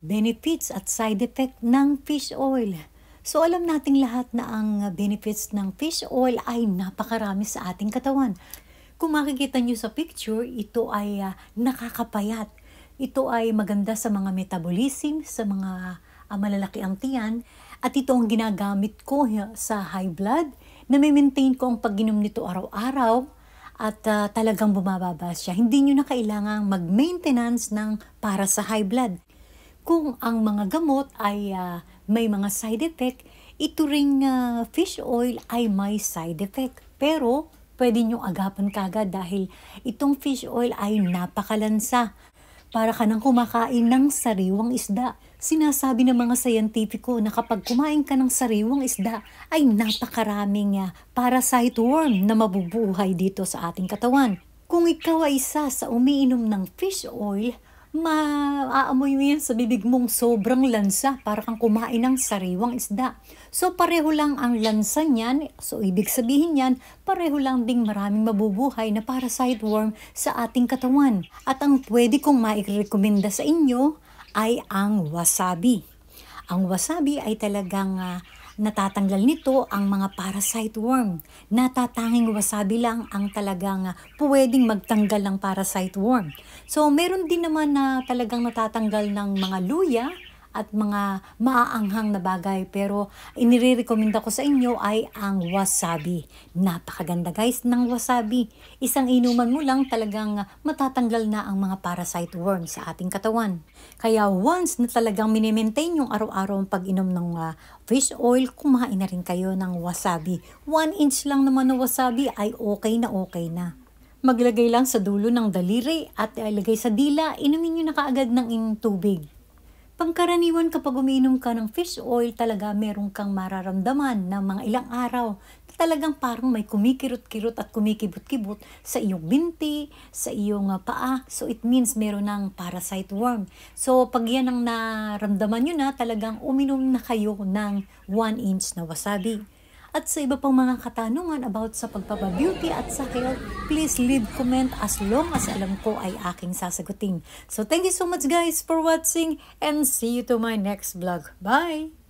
benefits at side effect ng fish oil. So alam nating lahat na ang benefits ng fish oil ay napakarami sa ating katawan. Kung makikita nyo sa picture, ito ay nakakapayat. Ito ay maganda sa mga metabolism, sa mga malalaki ang tiyan. At ito ang ginagamit ko sa high blood, na may maintain ko ang pag-inom nito araw-araw. At talagang bumababa siya. Hindi nyo na kailangang mag-maintenance ng para sa high blood. Kung ang mga gamot ay may mga side effect, ito ring fish oil ay may side effect. Pero pwede nyo agapan kagad dahil itong fish oil ay napakalansa. Para ka nang kumakain ng sariwang isda. Sinasabi ng mga scientifico na kapag kumain ka ng sariwang isda ay napakaraming parasite worm na mabubuhay dito sa ating katawan. Kung ikaw ay isa sa umiinom ng fish oil, maaamoy mo yan sa bibig mong sobrang lansa para kang kumain ng sariwang isda. So pareho lang ang lansa niyan, so ibig sabihin yan, pareho lang ding maraming mabubuhay na parasite worm sa ating katawan. At ang pwede kong mairekomenda sa inyo ay ang wasabi. Ang wasabi ay talagang natatanggal nito ang mga parasite worm. Natatanging wasabi lang ang talagang pwedeng magtanggal ng parasite worm. So meron din naman na talagang natatanggal ng mga luya at mga maaanghang na bagay. Pero inirekomenda ko sa inyo ay ang wasabi. Napakaganda guys ng wasabi. Isang inuman mo lang talagang matatanggal na ang mga parasite worm sa ating katawan. Kaya once na talagang minimaintain yung araw-araw ang pag-inom ng fish oil, kumain na rin kayo ng wasabi. 1 inch lang naman ng wasabi ay okay na okay na. Maglagay lang sa dulo ng daliri at ilagay sa dila, inumin nyo na kaagad ng tubig. Pangkaraniwan kapag umiinom ka ng fish oil, talaga meron kang mararamdaman ng mga ilang araw. Talagang parang may kumikirot-kirot at kumikibot-kibot sa iyong binti, sa iyong paa. So it means meron ng parasite worm. So pag yan ang naramdaman nyo na, talagang uminom na kayo ng 1 inch na wasabi. At sa iba pang mga katanungan about sa pagpapabeauty at sa health, please leave comment as long as alam ko ay aking sasagutin. So thank you so much guys for watching and see you to my next vlog. Bye!